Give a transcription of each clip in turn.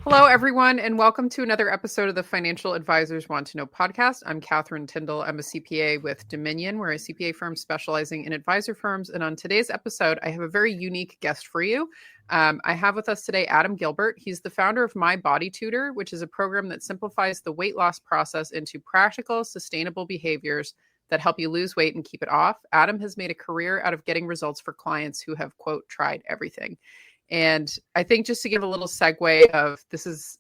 Hello, everyone, and welcome to another episode of the Financial Advisors Want to Know podcast. I'm Catherine Tindall. I'm a CPA with Dominion. We're a CPA firm specializing in advisor firms. And on today's episode, I have a very unique guest for you. I have with us today Adam Gilbert. He's the founder of MyBodyTutor, which is a program that simplifies the weight loss process into practical, sustainable behaviors that help you lose weight and keep it off. Adam has made a career out of getting results for clients who have, quote, tried everything. And I think just to give a little segue of this is,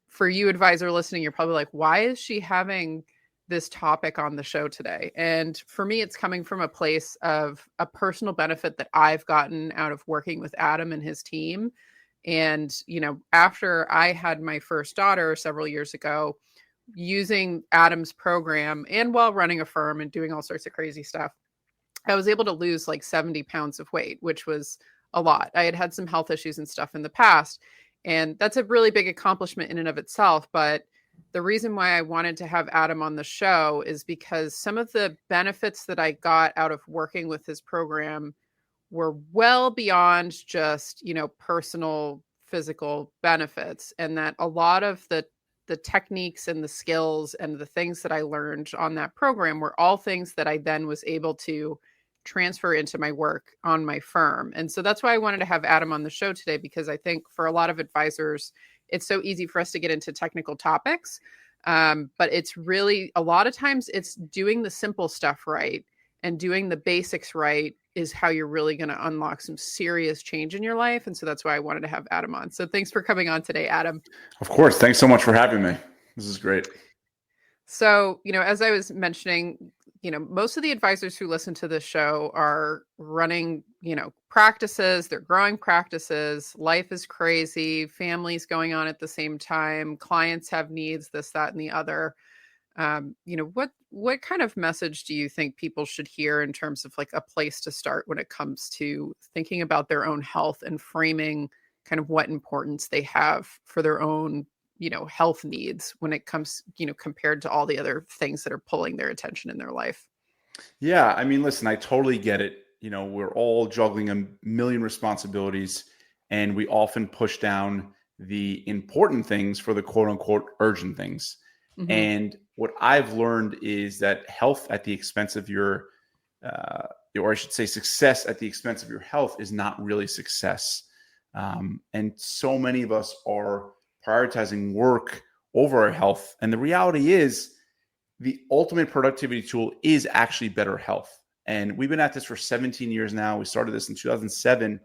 for you advisor listening, you're probably like, why is she having this topic on the show today? And for me, it's coming from a place of a personal benefit that I've gotten out of working with Adam and his team. And, after I had my first daughter several years ago, using Adam's program and while running a firm and doing all sorts of crazy stuff, I was able to lose like 70 pounds of weight, which was a lot. I had had some health issues and stuff in the past, and that's a really big accomplishment in and of itself. But the reason why I wanted to have Adam on the show is because some of the benefits that I got out of working with his program were well beyond just, personal physical benefits, and that a lot of the techniques and the skills and the things that I learned on that program were all things that I then was able to transfer into my work on my firm. And so that's why I wanted to have Adam on the show today, because I think for a lot of advisors, it's so easy for us to get into technical topics. But it's really, a lot of times it's doing the simple stuff right and doing the basics right is how you're really going to unlock some serious change in your life. And so that's why I wanted to have Adam on. So thanks for coming on today, Adam. Of course. Thanks so much for having me. This is great. So, as I was mentioning, most of the advisors who listen to this show are running, practices, they're growing practices. Life is crazy. Families going on at the same time. Clients have needs, this, that, and the other. What kind of message do you think people should hear in terms of like a place to start when it comes to thinking about their own health and framing kind of what importance they have for their own health needs when it comes, compared to all the other things that are pulling their attention in their life? Yeah. I mean, listen, I totally get it. We're all juggling a million responsibilities, and we often push down the important things for the quote unquote urgent things. Mm-hmm. And what I've learned is that health at the expense of your, or I should say success at the expense of your health is not really success. And so many of us are prioritizing work over our health. And the reality is the ultimate productivity tool is actually better health. And we've been at this for 17 years now. We started this in 2007.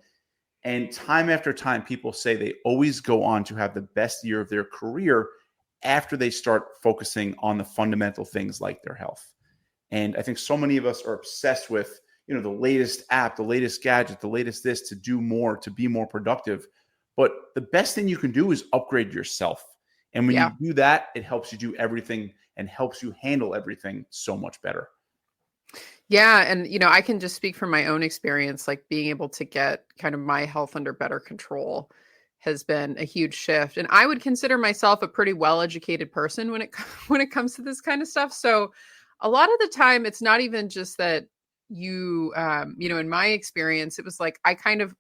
And time after time, people say they always go on to have the best year of their career after they start focusing on the fundamental things like their health. And I think so many of us are obsessed with, the latest app, the latest gadget, the latest this to do more, to be more productive. But the best thing you can do is upgrade yourself. And when you do that, it helps you do everything and helps you handle everything so much better. Yeah. And, I can just speak from my own experience, like being able to get kind of my health under better control has been a huge shift. And I would consider myself a pretty well-educated person when it comes to this kind of stuff. So a lot of the time, it's not even just that in my experience, it was like, I kind of,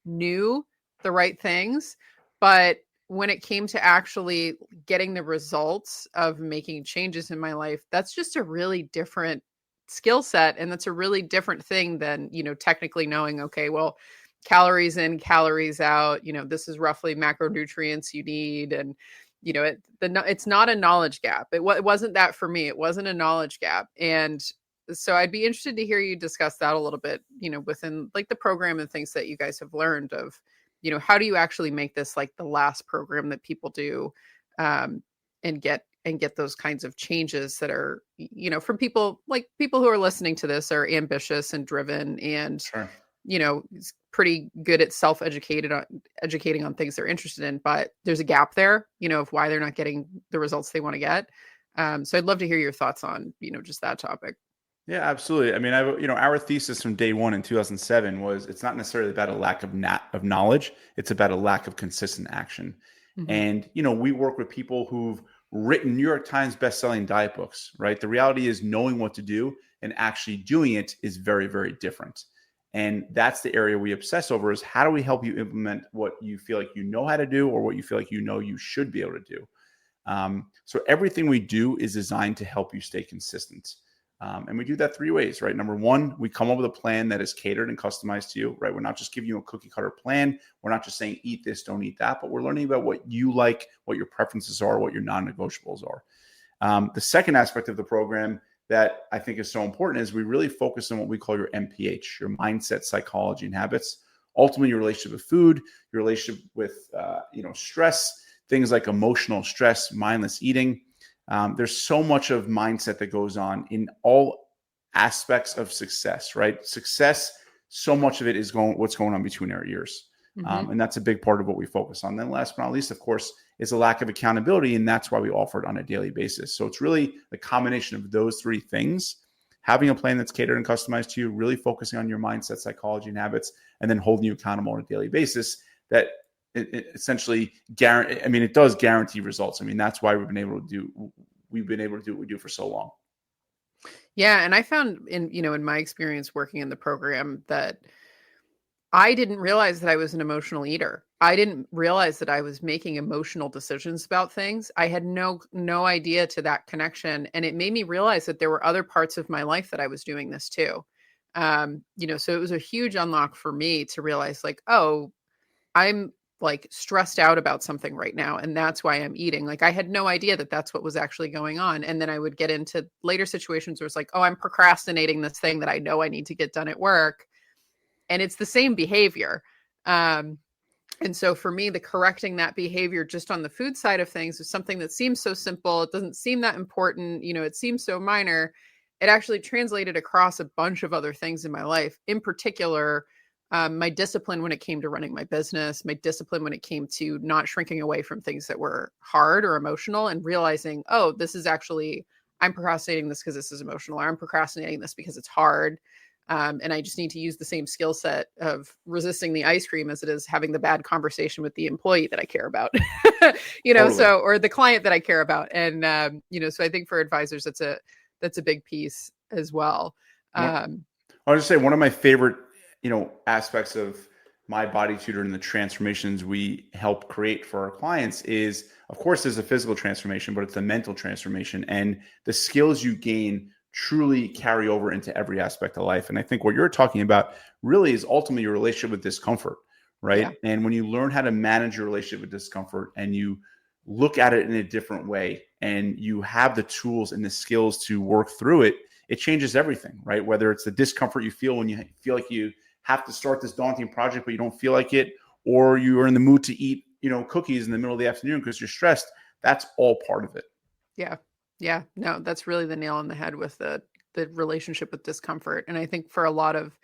knew the right things, but when it came to actually getting the results of making changes in my life, that's just a really different skill set. And that's a really different thing than, technically knowing, okay, well, calories in, calories out, this is roughly macronutrients you need. And, it's not a knowledge gap. It wasn't that for me. It wasn't a knowledge gap. And so I'd be interested to hear you discuss that a little bit, within like the program and things that you guys have learned of, how do you actually make this like the last program that people do and get those kinds of changes that are, from people who are listening to this are ambitious and driven and, Sure. Pretty good at educating on things they're interested in, but there's a gap there, of why they're not getting the results they want to get. So I'd love to hear your thoughts on, just that topic. Yeah, absolutely. I mean, our thesis from day one in 2007 was it's not necessarily about a lack of knowledge. It's about a lack of consistent action. Mm-hmm. And, we work with people who've written New York Times bestselling diet books, right? The reality is knowing what to do and actually doing it is very, very different. And that's the area we obsess over, is how do we help you implement what you feel like you know how to do, or what you feel like you know you should be able to do. So everything we do is designed to help you stay consistent. And we do that three ways, right? Number one, we come up with a plan that is catered and customized to you, right? We're not just giving you a cookie cutter plan. We're not just saying, eat this, don't eat that, but we're learning about what you like, what your preferences are, what your non-negotiables are. The second aspect of the program that I think is so important is we really focus on what we call your MPH, your mindset, psychology, and habits. Ultimately, your relationship with food, your relationship with stress, things like emotional stress, mindless eating. There's so much of mindset that goes on in all aspects of success, right? Success, so much of it is what's going on between our ears. And that's a big part of what we focus on. Then last but not least, of course, is a lack of accountability. And that's why we offer it on a daily basis. So it's really the combination of those three things: having a plan that's catered and customized to you, really focusing on your mindset, psychology, and habits, and then holding you accountable on a daily basis. That it essentially it does guarantee results. I mean, that's why we've been able to do what we do for so long. Yeah. And I found in my experience working in the program that I didn't realize that I was an emotional eater. I didn't realize that I was making emotional decisions about things. I had no idea to that connection. And it made me realize that there were other parts of my life that I was doing this too. So it was a huge unlock for me to realize, like, oh, I'm like stressed out about something right now, and that's why I'm eating. Like, I had no idea that that's what was actually going on. And then I would get into later situations where it's like, oh, I'm procrastinating this thing that I know I need to get done at work. And it's the same behavior. And so for me, the correcting that behavior just on the food side of things is something that seems so simple. It doesn't seem that important. It seems so minor. It actually translated across a bunch of other things in my life. In particular, my discipline when it came to running my business, my discipline when it came to not shrinking away from things that were hard or emotional, and realizing, oh, this is actually, I'm procrastinating this because this is emotional, or I'm procrastinating this because it's hard. And I just need to use the same skill set of resisting the ice cream as it is having the bad conversation with the employee that I care about, Totally. or the client that I care about. And, so I think for advisors, that's a big piece as well. I'll just say one of my favorite, aspects of MyBodyTutor and the transformations we help create for our clients is, of course, there's a physical transformation, but it's a mental transformation, and the skills you gain truly carry over into every aspect of life. And I think what you're talking about really is ultimately your relationship with discomfort, right? Yeah. And when you learn how to manage your relationship with discomfort, and you look at it in a different way, and you have the tools and the skills to work through it, it changes everything, right? Whether it's the discomfort you feel when you feel like you have to start this daunting project, but you don't feel like it, or you are in the mood to eat, cookies in the middle of the afternoon because you're stressed. That's all part of it. Yeah. Yeah, no, that's really the nail on the head with the relationship with discomfort. And I think for a lot of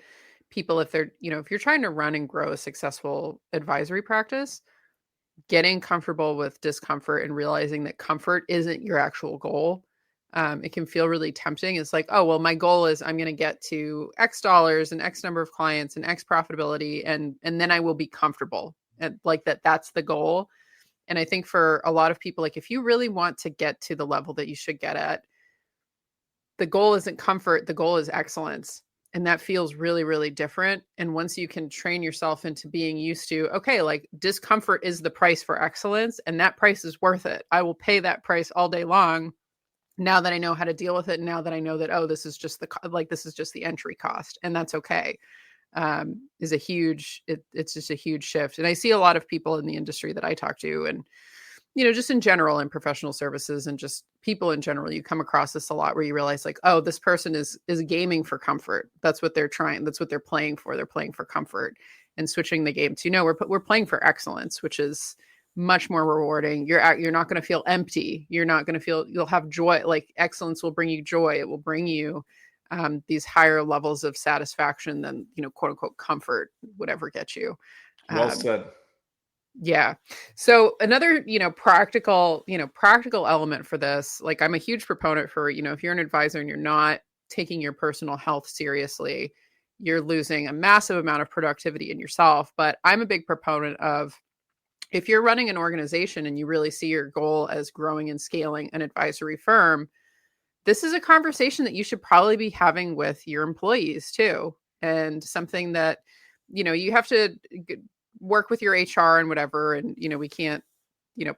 people, if they're, if you're trying to run and grow a successful advisory practice, getting comfortable with discomfort and realizing that comfort isn't your actual goal, it can feel really tempting. It's like, oh, well, my goal is I'm going to get to X dollars and X number of clients and X profitability, and then I will be comfortable. And like that's the goal. And I think for a lot of people, like, if you really want to get to the level that you should get at, the goal isn't comfort, the goal is excellence. And that feels really, really different. And once you can train yourself into being used to, okay, like, discomfort is the price for excellence, and that price is worth it. I will pay that price all day long. Now that I know how to deal with it, and now that I know that, oh, this is just the entry cost, and that's okay. Is it's just a huge shift. And I see a lot of people in the industry that I talk to, and, just in general in professional services and just people in general, you come across this a lot where you realize, like, oh, this person is gaming for comfort. That's what they're trying. That's what they're playing for. They're playing for comfort, and switching the game to, no, we're playing for excellence, which is much more rewarding. You're not going to feel empty. You'll have joy. Like, excellence will bring you joy. It will bring you these higher levels of satisfaction than, quote unquote, comfort would ever get you. Well said. Yeah. So another, practical element for this, like, I'm a huge proponent for, if you're an advisor and you're not taking your personal health seriously, you're losing a massive amount of productivity in yourself. But I'm a big proponent of, if you're running an organization and you really see your goal as growing and scaling an advisory firm, this is a conversation that you should probably be having with your employees too. and something that, you have to work with your HR and whatever. And, we can't,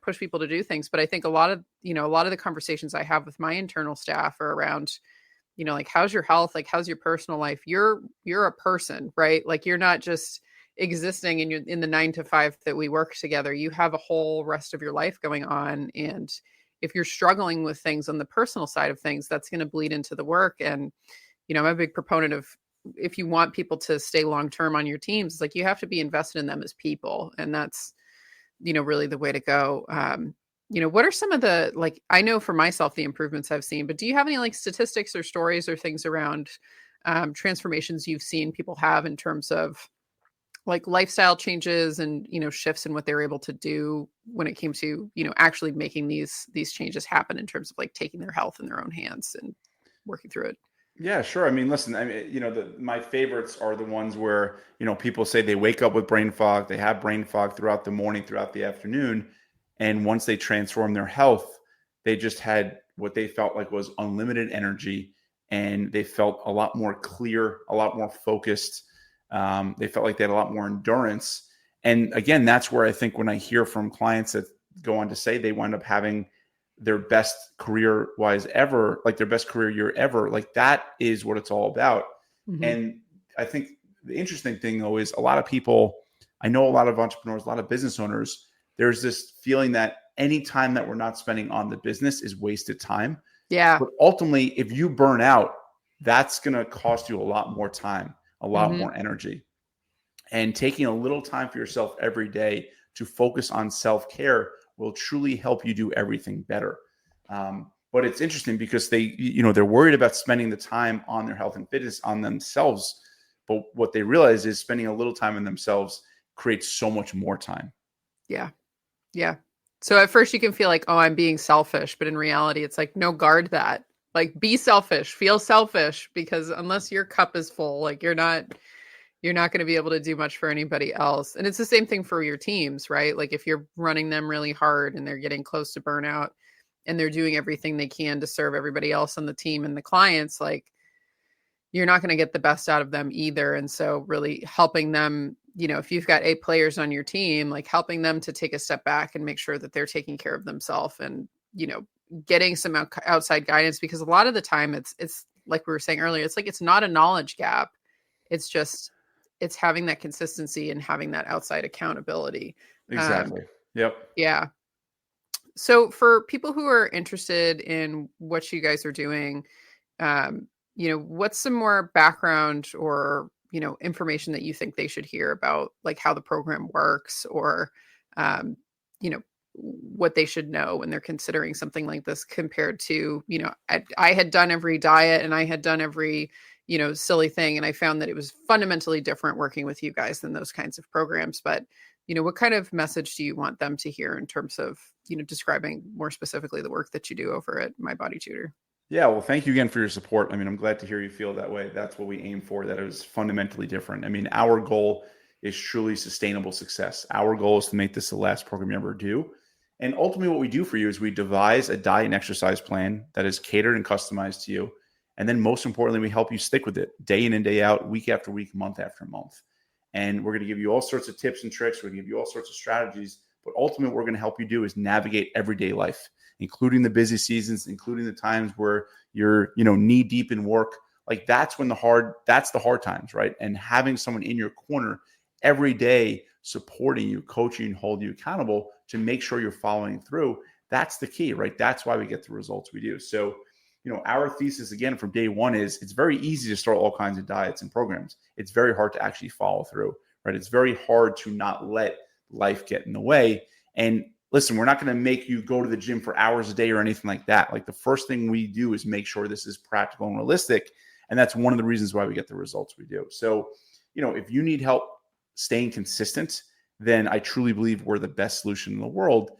push people to do things. But I think a lot of the conversations I have with my internal staff are around, like, how's your health? Like, how's your personal life? You're a person, right? Like, you're not just existing in the 9 to 5 that we work together. You have a whole rest of your life going on. And if you're struggling with things on the personal side of things, that's going to bleed into the work. And, I'm a big proponent of, if you want people to stay long-term on your teams, it's like, you have to be invested in them as people. And that's, really the way to go. What are some of the, like, I know for myself, the improvements I've seen, but do you have any like statistics or stories or things around transformations you've seen people have in terms of like lifestyle changes and, shifts in what they were able to do when it came to, actually making these changes happen in terms of like taking their health in their own hands and working through it? Yeah, sure. I mean, listen, my favorites are the ones where, people say they wake up with brain fog, they have brain fog throughout the morning, throughout the afternoon. And once they transform their health, they just had what they felt like was unlimited energy, and they felt a lot more clear, a lot more focused. They felt like they had a lot more endurance. And again, that's where I think when I hear from clients that go on to say they wind up having their best career wise ever, like their best career year ever, like that is what it's all about. Mm-hmm. And I think the interesting thing though is a lot of people, I know a lot of entrepreneurs, a lot of business owners, there's this feeling that any time that we're not spending on the business is wasted time. Yeah. But ultimately, if you burn out, that's going to cost you a lot more time, a lot more energy. And taking a little time for yourself every day to focus on self-care will truly help you do everything better. But it's interesting because they're worried about spending the time on their health and fitness on themselves. But what they realize is spending a little time on themselves creates so much more time. Yeah. Yeah. So at first you can feel like, oh, I'm being selfish. But in reality, it's like, no, guard that. Like, be selfish, feel selfish, because unless your cup is full, like you're not going to be able to do much for anybody else. And it's the same thing for your teams, right? Like if you're running them really hard and they're getting close to burnout and they're doing everything they can to serve everybody else on the team and the clients, like you're not going to get the best out of them either. And so really helping them, if you've got 8 players on your team, like helping them to take a step back and make sure that they're taking care of themselves and, getting some outside guidance, because a lot of the time it's like we were saying earlier, it's like, it's not a knowledge gap. It's having that consistency and having that outside accountability. Exactly. Yep. Yeah. So for people who are interested in what you guys are doing, what's some more background or, information that you think they should hear about, like how the program works, or, what they should know when they're considering something like this compared to, I had done every diet and I had done every, silly thing. And I found that it was fundamentally different working with you guys than those kinds of programs. But, what kind of message do you want them to hear in terms of, describing more specifically the work that you do over at MyBodyTutor? Yeah, well, thank you again for your support. I mean, I'm glad to hear you feel that way. That's what we aim for, that it was fundamentally different. I mean, our goal is truly sustainable success. Our goal is to make this the last program you ever do. And ultimately what we do for you is we devise a diet and exercise plan that is catered and customized to you. And then most importantly, we help you stick with it day in and day out, week after week, month after month. And we're going to give you all sorts of tips and tricks. We're going to give you all sorts of strategies. But ultimately what we're going to help you do is navigate everyday life, including the busy seasons, including the times where you're, knee deep in work. Like that's the hard times, right? And having someone in your corner every day supporting you, coaching, and holding you accountable to make sure you're following through. That's the key, right? That's why we get the results we do. So, our thesis again from day one is it's very easy to start all kinds of diets and programs. It's very hard to actually follow through, right? It's very hard to not let life get in the way. And listen, we're not going to make you go to the gym for hours a day or anything like that. Like the first thing we do is make sure this is practical and realistic. And that's one of the reasons why we get the results we do. So, if you need help staying consistent, then I truly believe we're the best solution in the world.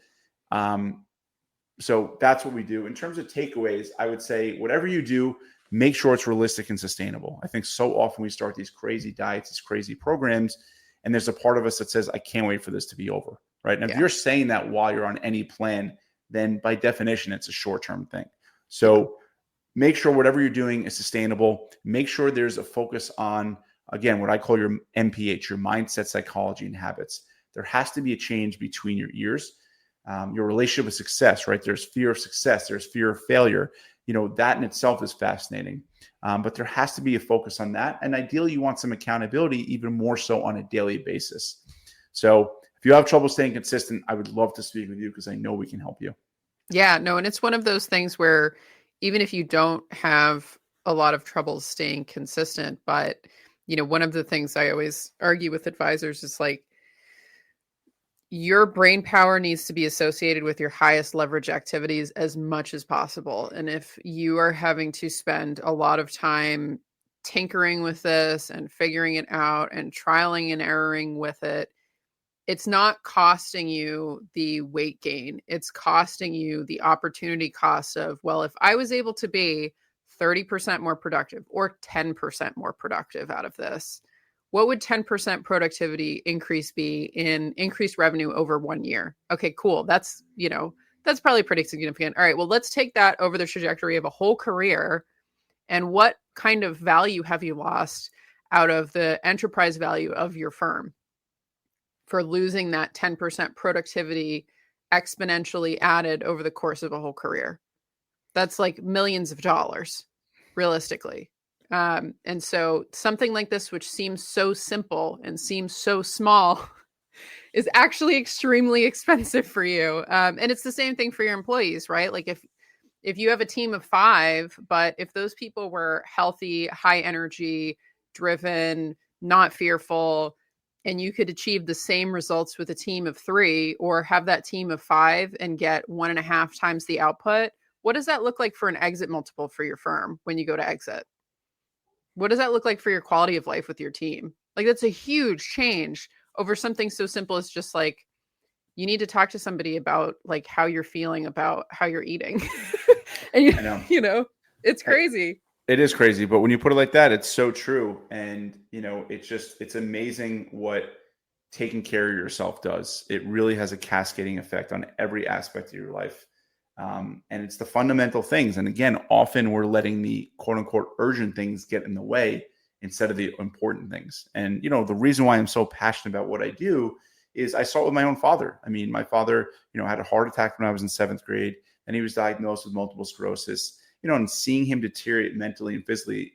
So that's what we do. In terms of takeaways, I would say whatever you do, make sure it's realistic and sustainable. I think so often we start these crazy diets, these crazy programs, and there's a part of us that says, I can't wait for this to be over, right? And if you're saying that while you're on any plan, then by definition, it's a short-term thing. So make sure whatever you're doing is sustainable. Make sure there's a focus on again, what I call your MPH, your mindset, psychology, and habits. There has to be a change between your ears. Your relationship with success, right? There's fear of success. There's fear of failure. That in itself is fascinating. But there has to be a focus on that. And ideally, you want some accountability, even more so on a daily basis. So if you have trouble staying consistent, I would love to speak with you because I know we can help you. Yeah, no, and it's one of those things where even if you don't have a lot of trouble staying consistent, but one of the things I always argue with advisors is like, your brain power needs to be associated with your highest leverage activities as much as possible. And if you are having to spend a lot of time tinkering with this and figuring it out and trialing and erroring with it, it's not costing you the weight gain. It's costing you the opportunity cost of, well, if I was able to be 30% more productive or 10% more productive out of this, what would 10% productivity increase be in increased revenue over 1 year? Okay, cool. That's probably pretty significant. All right, well, let's take that over the trajectory of a whole career. And what kind of value have you lost out of the enterprise value of your firm for losing that 10% productivity exponentially added over the course of a whole career? That's like millions of dollars, realistically. And so something like this, which seems so simple and seems so small, is actually extremely expensive for you. And it's the same thing for your employees, right? Like if you have a team of 5, but if those people were healthy, high energy, driven, not fearful, and you could achieve the same results with a team of 3 or have that team of 5 and get 1.5 times the output, what does that look like for an exit multiple for your firm when you go to exit? What does that look like for your quality of life with your team? Like, that's a huge change over something so simple as just like, you need to talk to somebody about like how you're feeling about how you're eating. And I know. It's crazy. It is crazy, but when you put it like that, it's so true. And it's amazing what taking care of yourself does. It really has a cascading effect on every aspect of your life. And it's the fundamental things. And again, often we're letting the quote unquote urgent things get in the way instead of the important things. And, the reason why I'm so passionate about what I do is I saw it with my own father. I mean, my father, had a heart attack when I was in 7th grade, and he was diagnosed with multiple sclerosis, and seeing him deteriorate mentally and physically,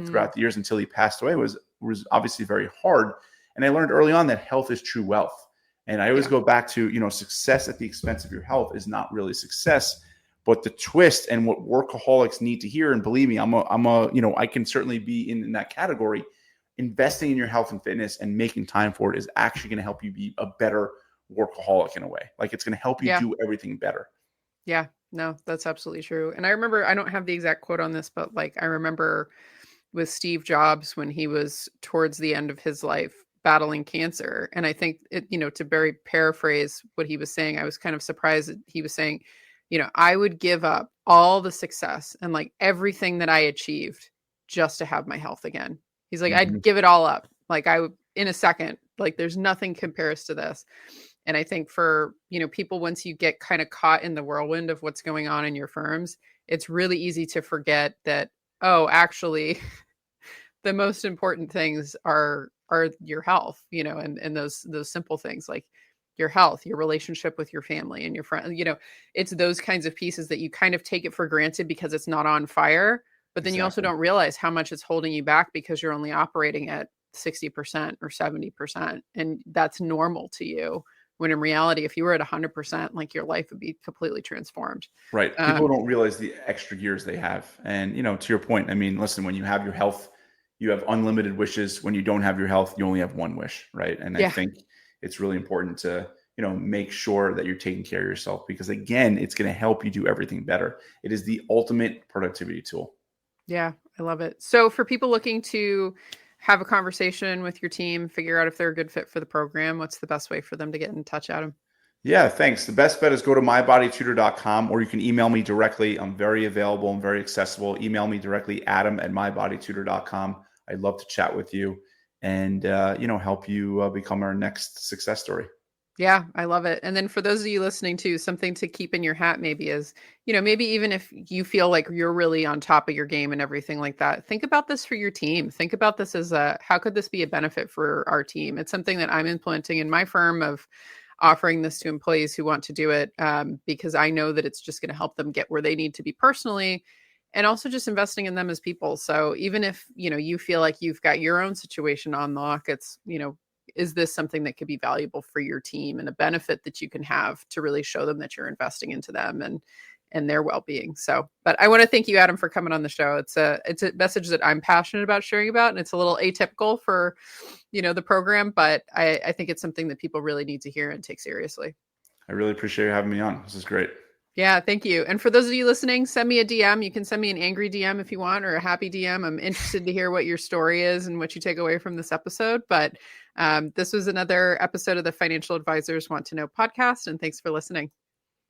throughout the years until he passed away was obviously very hard. And I learned early on that health is true wealth. And I always go back to, success at the expense of your health is not really success, but the twist and what workaholics need to hear. And believe me, I can certainly be in that category. Investing in your health and fitness and making time for it is actually going to help you be a better workaholic in a way. Like, it's going to help you do everything better. Yeah, no, that's absolutely true. And I remember, I don't have the exact quote on this, but like, I remember with Steve Jobs when he was towards the end of his life battling cancer. And I think to very paraphrase what he was saying, I was kind of surprised that he was saying, I would give up all the success and like everything that I achieved just to have my health again. He's like, I'd give it all up. Like I would in a second, like there's nothing compares to this. And I think for, people, once you get kind of caught in the whirlwind of what's going on in your firms, it's really easy to forget that, oh, actually the most important things are your health, and those simple things like your health, your relationship with your family and your friend, it's those kinds of pieces that you kind of take it for granted because it's not on fire. But then you also don't realize how much it's holding you back because you're only operating at 60% or 70%. And that's normal to you. When in reality, if you were at 100%, like your life would be completely transformed. Right. People don't realize the extra years they have. And, to your point, I mean, listen, when you have your health, you have unlimited wishes. When you don't have your health, you only have one wish. Right. And I think it's really important to, make sure that you're taking care of yourself because again, it's going to help you do everything better. It is the ultimate productivity tool. Yeah, I love it. So for people looking to have a conversation with your team, figure out if they're a good fit for the program, what's the best way for them to get in touch, Adam? Yeah, thanks. The best bet is go to mybodytutor.com or you can email me directly. I'm very available and very accessible. Email me directly, adam@mybodytutor.com. I'd love to chat with you and, help you become our next success story. Yeah, I love it. And then for those of you listening too, something to keep in your hat maybe is, maybe even if you feel like you're really on top of your game and everything like that, think about this for your team. Think about this as how could this be a benefit for our team? It's something that I'm implementing in my firm of offering this to employees who want to do it because I know that it's just going to help them get where they need to be personally and also just investing in them as people. So even if, you feel like you've got your own situation on lock, it's, is this something that could be valuable for your team and a benefit that you can have to really show them that you're investing into them and their well-being. So, but I want to thank you, Adam, for coming on the show. It's a message that I'm passionate about sharing about, and it's a little atypical for, the program, but I think it's something that people really need to hear and take seriously. I really appreciate you having me on. This is great. Yeah, thank you. And for those of you listening, send me a DM. You can send me an angry DM if you want, or a happy DM. I'm interested to hear what your story is and what you take away from this episode. But this was another episode of the Financial Advisors Want to Know podcast, and thanks for listening.